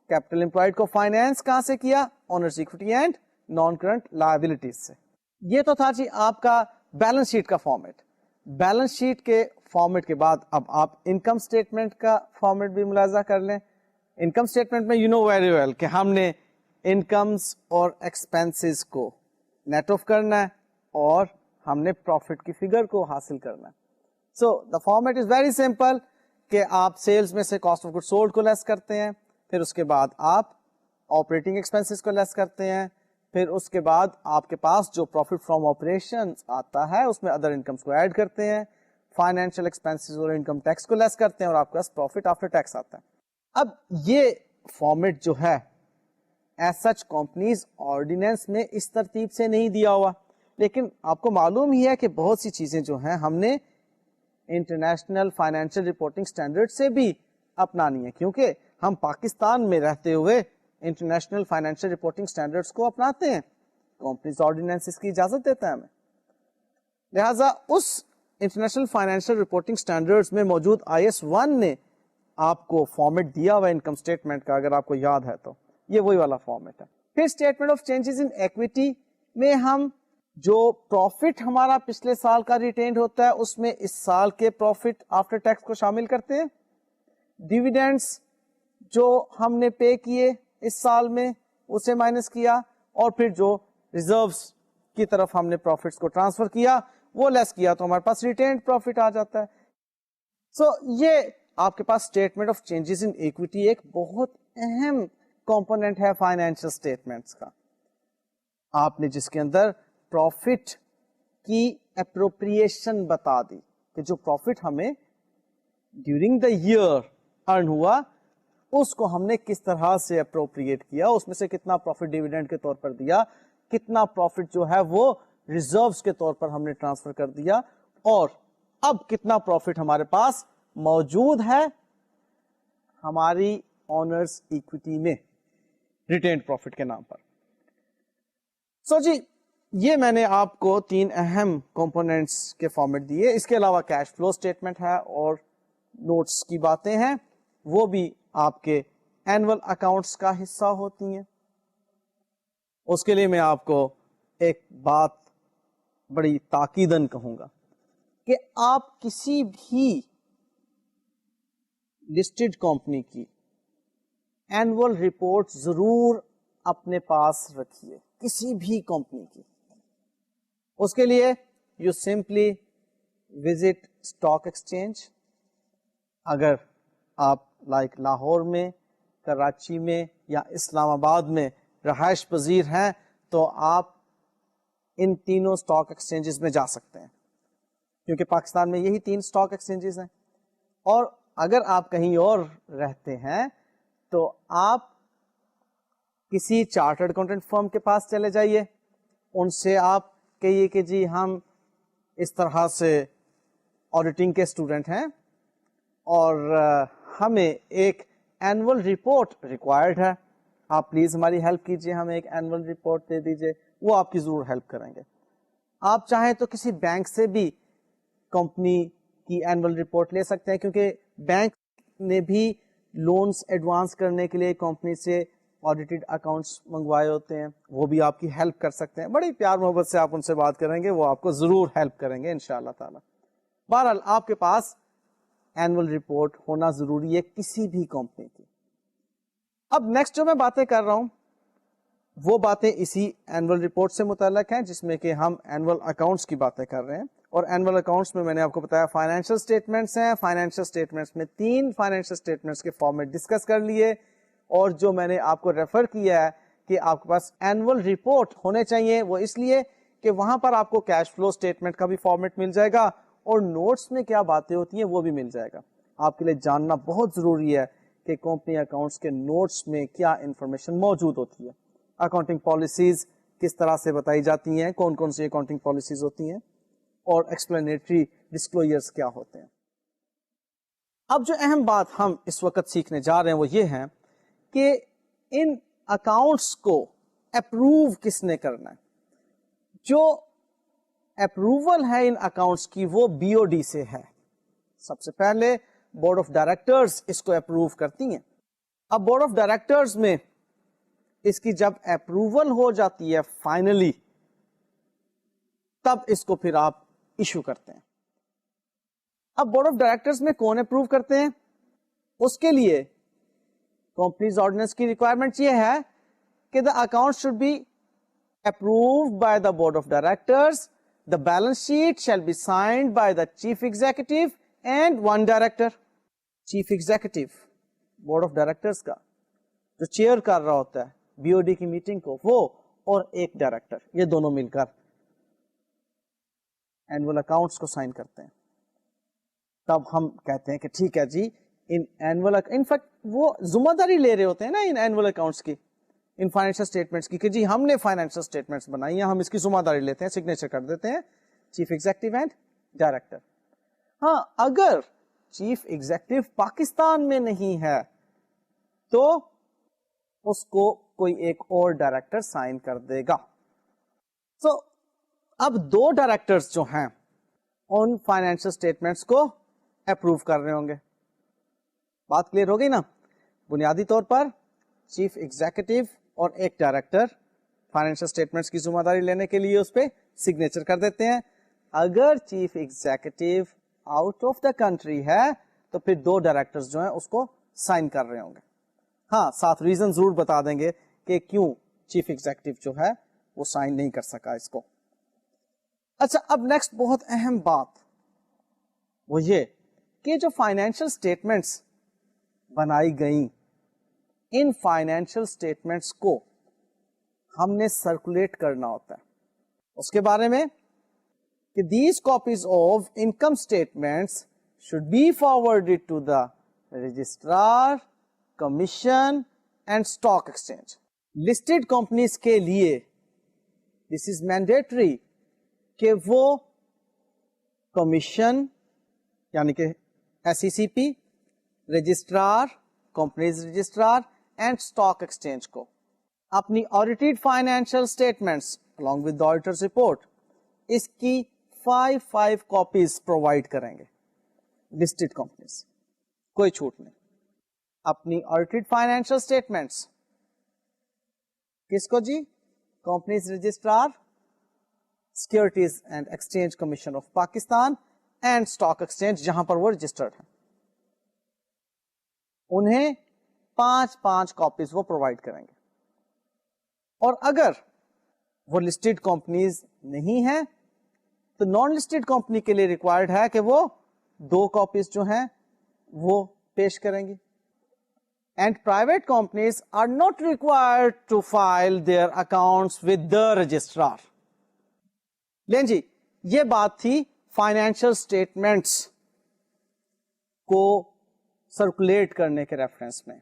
کیپٹل امپلائڈ کو فائنینس کہاں سے کیا؟ Honours equity and non current liabilities سے. یہ تو تھا جی آپ کا بیلنس شیٹ کا فارمیٹ. بیلنس شیٹ کے فارمیٹ کے بعد اب آپ انکم اسٹیٹمنٹ کا فارمیٹ بھی ملاحظہ کر لیں. انکم اسٹیٹمنٹ میں یو نو ویری ویل کہ ہم نے انکمز اور ایکسپینسز کو نیٹ آف کرنا ہے اور ہم نے پروفٹ کی فگر کو حاصل کرنا ہے. So the format is very simple کہ آپ سیلز میں سے کاسٹ آف گڈ سولڈ کو لیس کرتے ہیں, پھر اس کے بعد آپ آپریٹنگ ایکسپینسز کو لیس کرتے ہیں, پھر اس کے بعد آپ کے پاس جو پروفٹ فرام آپریشن آتا ہے اس میں ادر انکمز کو ایڈ کرتے ہیں, فائنینشیل ایکسپینسز اور انکم ٹیکس کو لیس کرتے ہیں, اور آپ کے پاس پروفٹ آفٹر ٹیکس آتا ہے. اب یہ فارمیٹ جو ہے ایز سچ کمپنیز آرڈیننس میں اس ترتیب سے نہیں دیا ہوا, لیکن آپ کو معلوم ہی ہے کہ بہت سی چیزیں جو ہیں ہم نے انٹرنیشنل فائنینشیل رپورٹنگ اسٹینڈرڈ سے بھی اپنانی ہے, کیونکہ ہم پاکستان میں رہتے ہوئے انٹرنیشنل فائنینشیل رپورٹنگ اسٹینڈرڈس کو اپناتے ہیں. کمپنیز آرڈیننس اس کی اجازت دیتا ہے ہمیں. لہذا اس انٹرنیشنل فائنینشیل رپورٹنگ اسٹینڈرڈس میں موجود IS1 نے آپ کو فارمیٹ دیا ہوا انکم اسٹیٹمنٹ کا, اگر آپ کو یاد ہے تو یہ وہی والا فارمیٹ ہے. پھر statement of changes in equity میں ہم جو پروفٹ ہمارا پچھلے سال کا ریٹینڈ ہوتا ہے اس میں اس سال کے پروفٹ آفٹر ٹیکس کو شامل کرتے ہیں. ڈیویڈینڈس جو ہم نے پے کیے اس سال میں اسے مائنس کیا, اور پھر جو ریزروز کی طرف ہم نے پروفٹس کو ٹرانسفر کیا وہ لیس کیا تو ہمارے پاس ریٹینڈ پروفٹ آ جاتا ہے. سو یہ آپ کے پاس statement of changes in equity ایک بہت اہم کمپوننٹ ہے فائنینشیل اسٹیٹمنٹس کا. آپ نے جس کے اندر پروفٹ کی اپروپریشن بتا دی کہ جو پروفٹ ہمیں ڈیورنگ دا ایئر ارن ہوا اس کو ہم نے کس طرح سے اپروپریٹ کیا, اس میں سے کتنا پروفٹ ڈیویڈنڈ کے طور پر دیا, کتنا پروفٹ جو ہے وہ ریزروز کے طور پر ہم نے ٹرانسفر کر دیا, اور اب کتنا پروفٹ ہمارے پاس موجود ہے ہماری آنرز ایکویٹی میں ریٹینڈ پروفٹ کے نام پر. سو جی یہ میں نے آپ کو 3 اہم کمپوننٹس کے فارمیٹ دیے. اس کے علاوہ کیش فلو اسٹیٹمنٹ ہے اور نوٹس کی باتیں ہیں, وہ بھی آپ کے اینول اکاؤنٹس کا حصہ ہوتی ہیں. اس کے لیے میں آپ کو ایک بات بڑی تاکیدن کہوں گا کہ آپ کسی بھی لسٹڈ کمپنی کی اینول رپورٹ ضرور اپنے پاس رکھیے, کسی بھی کمپنی کی. اس کے لیے you simply visit stock exchange. اگر آپ لائک لاہور میں, کراچی میں یا اسلام آباد میں رہائش پذیر ہیں تو آپ ان تینوں اسٹاک ایکسچینجز میں جا سکتے ہیں, کیونکہ پاکستان میں یہی 3 اسٹاک ایکسچینجز ہیں. اور اگر آپ کہیں اور رہتے ہیں تو آپ کسی چارٹرڈ اکاؤنٹنٹ فرم کے پاس چلے جائیے, ان سے آپ کہیے کہ جی ہم اس طرح سے آڈیٹنگ کے اسٹوڈنٹ ہیں اور ہمیں ایک اینول رپورٹ ریکوائرڈ ہے, آپ پلیز ہماری ہیلپ کیجیے, ہمیں ایک اینول رپورٹ دے دیجیے. وہ آپ کی ضرور ہیلپ کریں گے. آپ چاہیں تو کسی بینک سے بھی کمپنی کی اینول رپورٹ لے سکتے ہیں, کیونکہ بینک نے بھی لونز ایڈوانس کرنے کے لیے کمپنی سے آڈیٹڈ اکاؤنٹس منگوائے ہوتے ہیں, وہ بھی آپ کی ہیلپ کر سکتے ہیں. بڑی پیار محبت سے آپ ان سے بات کریں گے, وہ آپ کو ضرور ہیلپ کریں گے انشاءاللہ تعالی. بہرحال آپ کے پاس اینول رپورٹ ہونا ضروری ہے کسی بھی کمپنی کی. اب نیکسٹ جو میں باتیں کر رہا ہوں وہ باتیں اسی اینول رپورٹ سے متعلق ہیں, جس میں کہ ہم اینول اکاؤنٹس کی باتیں کر رہے ہیں. اور اینول اکاؤنٹس میں نے آپ کو بتایا فائنینشیل اسٹیٹمنٹس ہیں. فائنینشیل اسٹیٹمنٹس میں 3 فائنینشیل اسٹیٹمنٹس کے فارمیٹ ڈسکس کر لیے, اور جو میں نے آپ کو ریفر کیا ہے کہ آپ کے پاس اینول رپورٹ ہونے چاہیے, وہ اس لیے کہ وہاں پر آپ کو کیش فلو اسٹیٹمنٹ کا بھی فارمیٹ مل جائے گا اور نوٹس میں کیا باتیں ہوتی ہیں وہ بھی مل جائے گا. آپ کے لیے جاننا بہت ضروری ہے کہ کمپنی اکاؤنٹس کے نوٹس میں کیا انفارمیشن موجود ہوتی ہے, اکاؤنٹنگ پالیسیز کس طرح سے بتائی جاتی ہیں, کون کون سی اکاؤنٹنگ پالیسیز ہوتی ہیں, اور ایکسپلینیٹری ڈسکلوجرز کیا ہوتے ہیں. اب جو اہم بات ہم اس وقت سیکھنے جا رہے ہیں وہ یہ ہے کہ ان اکاؤنٹس کو اپروو کس نے کرنا ہے. جو اپروول ہے ان اکاؤنٹس کی وہ بی او ڈی سے ہے. سب سے پہلے بورڈ آف ڈائریکٹرز اس کو اپروو کرتی ہیں. اب بورڈ آف ڈائریکٹرز میں اس کی جب اپروول ہو جاتی ہے فائنلی, تب اس کو پھر آپ ایشو کرتے ہیں. اب بورڈ آف ڈائریکٹرز میں کون اپروو کرتے ہیں, اس کے لیے کمپنیز آرڈیننس کی ریکوائرمنٹ یہ ہے کہ the account should be approved by the board of directors. The balance sheet shall be signed by the chief executive and one director. Chief executive board of directors کا جو chair کر رہا ہوتا ہے بی او ڈی کی meeting کو, وہ اور ایک ڈائریکٹر, یہ دونوں مل کر اینول اکاؤنٹس کو سائن کرتے ہیں. تب ہم کہتے ہیں کہ ٹھیک ہے جی ان اینول, انفیکٹ وہ ذمہ داری لے رہے ہوتے ہیں نا ان اینول اکاؤنٹس کی, ان فائنینشیل اسٹیٹمنٹس کی, کہ جی ہم نے فائنینشیل اسٹیٹمنٹس بنائی ہیں, ہم اس کی ذمہ داری لیتے ہیں, سگنیچر کر دیتے ہیں چیف ایگزیکٹو اینڈ ڈائریکٹر. ہاں اگر چیف ایگزیکٹو پاکستان میں نہیں ہے تو اس کو کوئی ایک اور ڈائریکٹر سائن کر دے گا. سو اب 2 ڈائریکٹرز جو ہیں ان فائنینشیل اسٹیٹمنٹس کو اپروو کر رہے ہوں گے. بات کلیئر ہو گئی نا. بنیادی طور پر چیف ایگزیکٹو اور ایک ڈائریکٹر فائنینشیل اسٹیٹمنٹس کی ذمہ داری لینے کے لیے اس پہ سگنیچر کر دیتے ہیں. اگر chief executive out of the country ہے تو پھر 2 ڈائریکٹرز جو ہیں اس کو سائن کر رہے ہوں گے. ہاں ساتھ ریزن ضرور بتا دیں گے کہ کیوں چیف ایگزیکٹو جو ہے وہ سائن نہیں کر سکا اس کو. اچھا اب نیکسٹ بہت اہم بات وہ یہ کہ جو فائنینشیل اسٹیٹمنٹس بنائی گئیں, ان فائنینشیل اسٹیٹمنٹس کو ہم نے سرکولیٹ کرنا ہوتا ہے. اس کے بارے میں کہ these copies of income statements should be forwarded to the registrar, commission and stock exchange. Listed companies کے لیے دس از مینڈیٹری کہ وہ کمیشن یعنی کہ S E C P, registrar, companies registrar and stock exchange کو اپنی audited financial statements along with the auditor's report اس کی 5 کاپیز پرووائڈ کریں گے. لسٹڈ کمپنیز کوئی چھوٹ نہیں. اپنی آڈیٹڈ فائنینشیل اسٹیٹمنٹس کس کو جی, companies registrar, securities and exchange commission of Pakistan and stock exchange جہاں پر وہ رجسٹرڈ ہیں, انہیں 5 کاپیز وہ پرووائڈ کریں گے. اور اگر وہ لسٹڈ کمپنیز نہیں ہیں تو نان لسٹڈ کمپنی کے لیے ریکوائرڈ ہے کہ وہ 2 کاپیز جو ہیں وہ پیش کریں گی. And private companies are not required to file their accounts with the registrar. لیں جی یہ بات تھی فائنینشیل اسٹیٹمنٹس کو سرکولیٹ کرنے کے ریفرنس میں.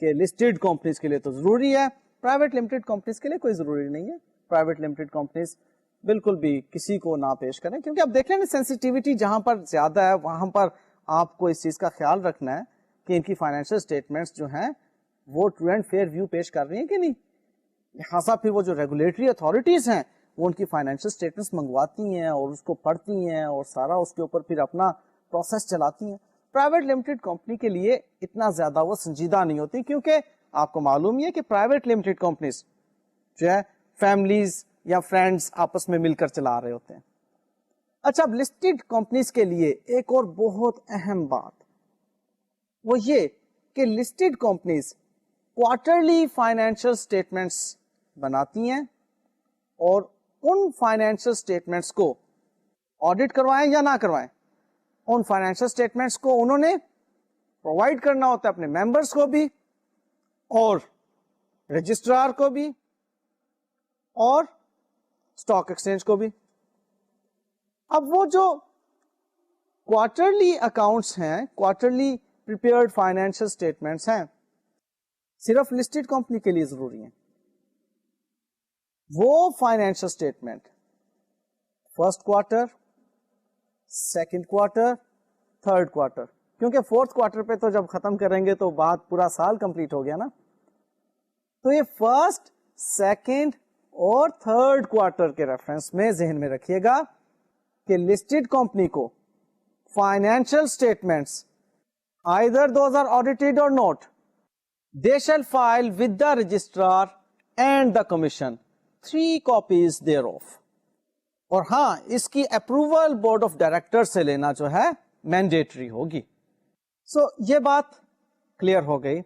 کہ لسٹڈ کمپنیز کے لیے تو ضروری ہے, پرائیویٹ لمیٹڈ کمپنیز کے لیے کوئی ضروری نہیں ہے. پرائیویٹ لمیٹڈ کمپنیز بالکل بھی کسی کو نہ پیش کریں, کیونکہ اب دیکھ لیں نا سینسٹیوٹی جہاں پر زیادہ ہے وہاں پر آپ کو اس چیز کا خیال رکھنا ہے کہ ان کی فائنینشیل اسٹیٹمنٹس جو ہیں وہ ٹرو اینڈ فیئر ویو پیش کر رہی ہیں کہ نہیں. لہٰذا پھر وہ جو ریگولیٹری اتھارٹیز ہیں وہ ان کی فائنینشیل اسٹیٹمنٹس منگواتی ہیں اور اس کو پڑھتی ہیں اور سارا اس کے اوپر پھر اپنا پروسیس چلاتی ہیں. پرائیویٹ لمیٹڈ کمپنی کے لیے اتنا زیادہ وہ سنجیدہ نہیں ہوتی, کیونکہ آپ کو معلوم ہی ہے کہ پرائیویٹ لمیٹڈ کمپنیز جو ہے فیملیز یا فرینڈز آپس میں مل کر چلا رہے ہوتے ہیں. اچھا, اب لسٹڈ کمپنیز کے لیے ایک اور بہت اہم بات وہ یہ کہ listed companies quarterly financial statements بناتی ہیں اور ان فائنینشیل اسٹیٹمنٹس کو آڈٹ کروائیں یا نہ کروائیں, ان فائنینشیل اسٹیٹمنٹس کو انہوں نے پرووائڈ کرنا ہوتا ہے اپنے ممبرس کو بھی اور رجسٹرار کو بھی اور اسٹاک ایکسچینج کو بھی. اب وہ جو کوارٹرلی اکاؤنٹس ہیں, کوارٹرلی پریپیئرڈ فائنینشیل اسٹیٹمنٹس ہیں, صرف لسٹڈ کمپنی کے لیے ضروری ہیں. وہ financial statement first quarter, second quarter, third quarter, کیونکہ فورتھ کوارٹر پہ تو جب ختم کریں گے تو بعد پورا سال کمپلیٹ ہو گیا نا, تو یہ فرسٹ, سیکنڈ اور تھرڈ کوارٹر کے ریفرنس میں ذہن میں رکھیے گا کہ لسٹڈ کمپنی کو financial statements either those are audited or not, they shall file with the registrar and the commission 3 copies thereof. اور ہاں, اس کی اپروول بورڈ آف ڈائریکٹر سے لینا جو ہے مینڈیٹری ہوگی. سو یہ بات کلیئر ہو گئی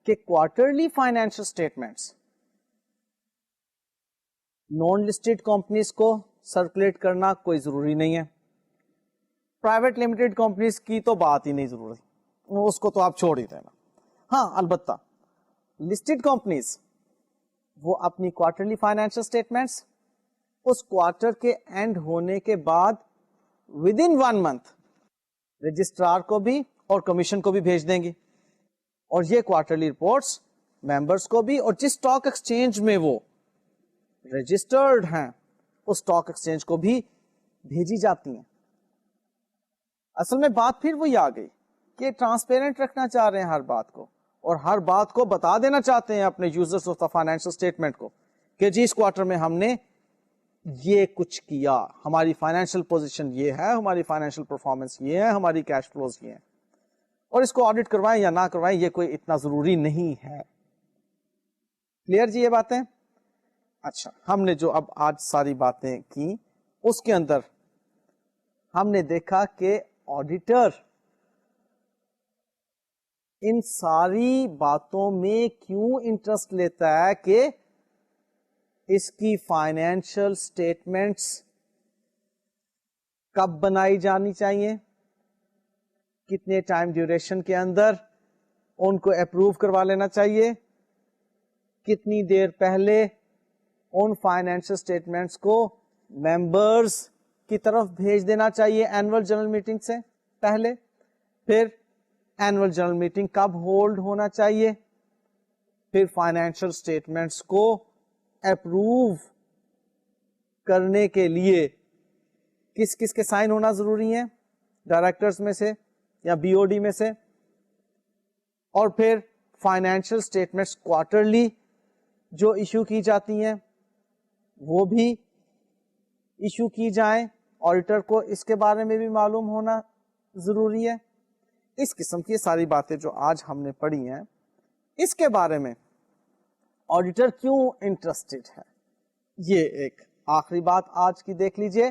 کہ quarterly financial statements naan listed companies کو سرکولیٹ کرنا کوئی ضروری نہیں ہے. پرائیویٹ لمیٹڈ کمپنیز کی تو بات ہی نہیں ضروری, اس کو تو آپ چھوڑ ہی دینا. ہاں, البتہ لسٹڈ کمپنیز وہ اپنی کوارٹرلی فائنینشیل اسٹیٹمنٹس اس کوارٹر کے اینڈ ہونے کے بعد ود ان 1 month رجسٹرار کو بھی اور کمیشن کو بھی بھیج دیں گی, اور یہ کوارٹرلی رپورٹس ممبرس کو بھی, اور جس اسٹاک ایکسچینج میں وہ رجسٹرڈ ہیں اس اسٹاک ایکسچینج کو بھی بھیجی جاتی ہیں. اصل میں بات پھر وہی آ گئی کہ ٹرانسپیرنٹ رکھنا چاہ رہے ہیں ہر بات کو, اور ہر بات کو بتا دینا چاہتے ہیں اپنے users of the financial statement کو کہ جی اس کوارٹر میں ہم نے یہ کچھ کیا, ہماری فائنینشیل پوزیشن یہ ہے, ہماری فائنینشیل پرفارمنس یہ ہے, ہماری کیش فلوز یہ ہیں, اور اس کو آڈٹ کروائیں یا نہ کروائیں یہ کوئی اتنا ضروری نہیں ہے. کلیئر جی یہ باتیں؟ اچھا, ہم نے جو اب آج ساری باتیں کی اس کے اندر ہم نے دیکھا کہ آڈیٹر ان ساری باتوں میں کیوں انٹرسٹ لیتا ہے کہ اس کی فائنینشیل اسٹیٹمنٹس کب بنائی جانی چاہیے, کتنے ٹائم ڈیوریشن کے اندر ان کو اپروو کروا لینا چاہیے, کتنی دیر پہلے ان فائنینشیل اسٹیٹمنٹس کو ممبرز کی طرف بھیج دینا چاہیے اینول جنرل میٹنگ سے پہلے, پھر اینول جنرل میٹنگ کب ہولڈ ہونا چاہیے, پھر فائنینشیل اسٹیٹمنٹس کو اپروو کرنے کے لیے کس کس کے سائن ہونا ضروری ہے ڈائریکٹرز میں سے یا بی او ڈی میں سے, اور پھر فائنینشیل اسٹیٹمنٹس کوارٹرلی جو ایشو کی جاتی ہیں وہ بھی ایشو کی جائیں, آڈیٹر کو اس کے بارے میں بھی معلوم ہونا ضروری ہے. اس قسم کی ساری باتیں جو آج ہم نے پڑھی ہیں اس کے بارے میں آڈیٹر کیوں انٹرسٹڈ ہے, یہ ایک آخری بات آج کی دیکھ لیجئے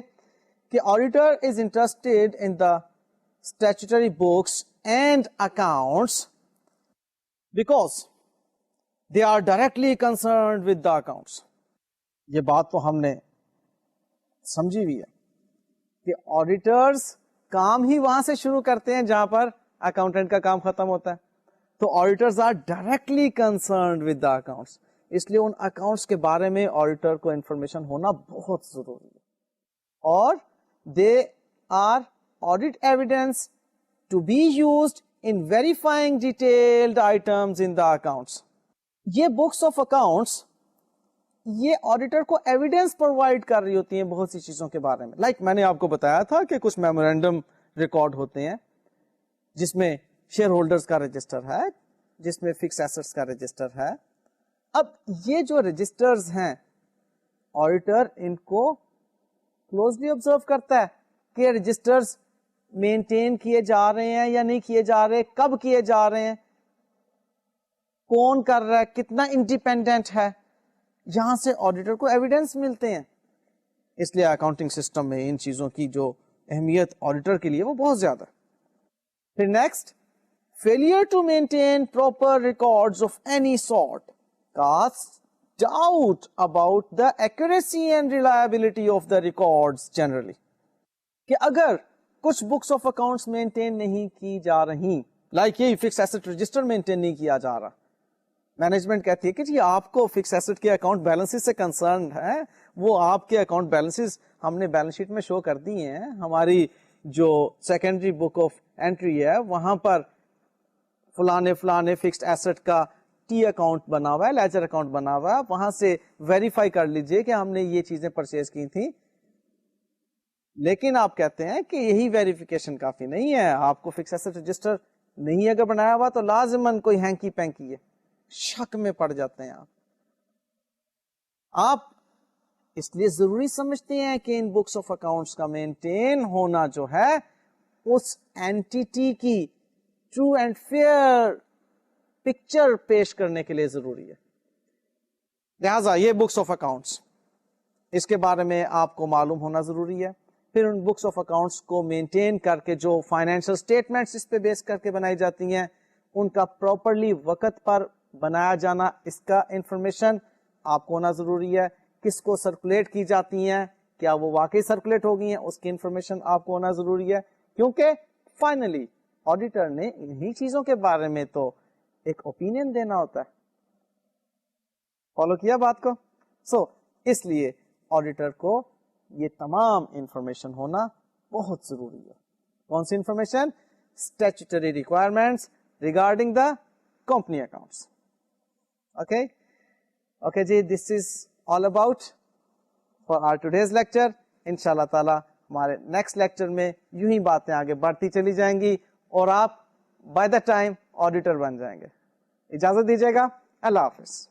کہ auditor is interested in the statutory books and accounts because they are directly concerned with the accounts. یہ بات تو ہم نے سمجھی ہوئی ہے کہ آڈیٹرز کام ہی وہاں سے شروع کرتے ہیں جہاں پر اکاؤنٹنٹ کا کام ختم ہوتا ہے, تو auditors are directly concerned with the accounts, اس لیے ان اکاؤنٹس کے بارے میں آڈیٹر کو انفارمیشن ہونا بہت ضروری ہے, اور they are audit evidence to be used in verifying detailed items in the accounts. یہ books of accounts یہ آڈیٹر کو ایویڈینس پرووائڈ کر رہی ہوتی ہیں بہت سی چیزوں کے بارے میں. لائک میں نے آپ کو بتایا تھا کہ کچھ میمورینڈم ریکارڈ ہوتے ہیں جس میں شیئر ہولڈرز کا رجسٹر ہے, جس میں فکس ایسٹس کا رجسٹر ہے. اب یہ جو رجسٹرز ہیں آڈیٹر ان کو کلوزلی آبزرو کرتا ہے کہ رجسٹرز مینٹین کیے جا رہے ہیں یا نہیں کیے جا رہے, کب کیے جا رہے ہیں, کون کر رہا ہے, کتنا انڈیپینڈنٹ ہے. یہاں سے آڈیٹر کو ایویڈینس ملتے ہیں. اس لیے اکاؤنٹنگ سسٹم میں ان چیزوں کی جو اہمیت آڈیٹر کے لیے وہ بہت زیادہ. پھر next, failure to maintain proper records of any sort cast doubt about the accuracy and reliability of the records generally. کہ اگر کچھ بکس آف اکاؤنٹس مینٹین نہیں کی جا رہی, لائک یہ فکس ایسٹ رجسٹر مینٹین نہیں کیا جا رہا, مینجمنٹ کہتی ہے کہ جی آپ کو فکس ایسٹ کے اکاؤنٹ بیلنسز سے کنسرن ہے, وہ آپ کے اکاؤنٹ بیلنسز ہم نے بیلنس شیٹ میں شو کر دی ہیں, ہماری جو سیکنڈری بک آف انٹری ہے وہاں پر فلانے فکسڈ ایسٹ کا ٹی اکاؤنٹ بنا ہوا ہے, لیجر اکاؤنٹ بنا ہوا ہے, وہاں سے ویریفائی کر لیجئے کہ ہم نے یہ چیزیں پرچیز کی تھیں. لیکن آپ کہتے ہیں کہ یہی ویریفیکیشن کافی نہیں ہے, آپ کو فکس ایسٹ رجسٹر نہیں اگر بنایا ہوا تو لازماً کوئی ہینکی پینکی ہے, شک میں پڑ جاتے ہیں آپ اس لیے ضروری سمجھتے ہیں کہ ان بکس آف اکاؤنٹس کا مینٹین ہونا جو ہے اس اینٹیٹی کی ٹرو اینڈ فیئر پکچر پیش کرنے کے لیے ضروری ہے. لہذا یہ بکس آف اکاؤنٹس, اس کے بارے میں آپ کو معلوم ہونا ضروری ہے. پھر ان بکس آف اکاؤنٹس کو مینٹین کر کے جو فائنینشیل اسٹیٹمنٹس اس پہ بیس کر کے بنائی جاتی ہیں ان کا پراپرلی وقت پر بنایا جانا, اس کا انفارمیشن آپ کو ہونا ضروری ہے. کس کو سرکولیٹ کی جاتی ہیں, کیا وہ واقعی سرکولیٹ ہو گئی ہیں, اس کی انفارمیشن آپ کو ہونا ضروری ہے. کیونکہ فائنلی آڈیٹر نے انہی چیزوں کے بارے میں تو ایک اوپینین دینا ہوتا ہے. فالو کیا بات کو؟ سو اس لیے آڈیٹر کو یہ تمام انفارمیشن ہونا بہت ضروری ہے. کون سی information? Statutory requirements regarding the company accounts. Okay جی, this is all about for our today's lecture. انشاءاللہ تعالی ہمارے نیکسٹ لیکچر میں یوں ہی باتیں آگے بڑھتی چلی جائیں گی اور آپ by the time auditor بن جائیں گے. اجازت دیجیے گا, اللہ حافظ.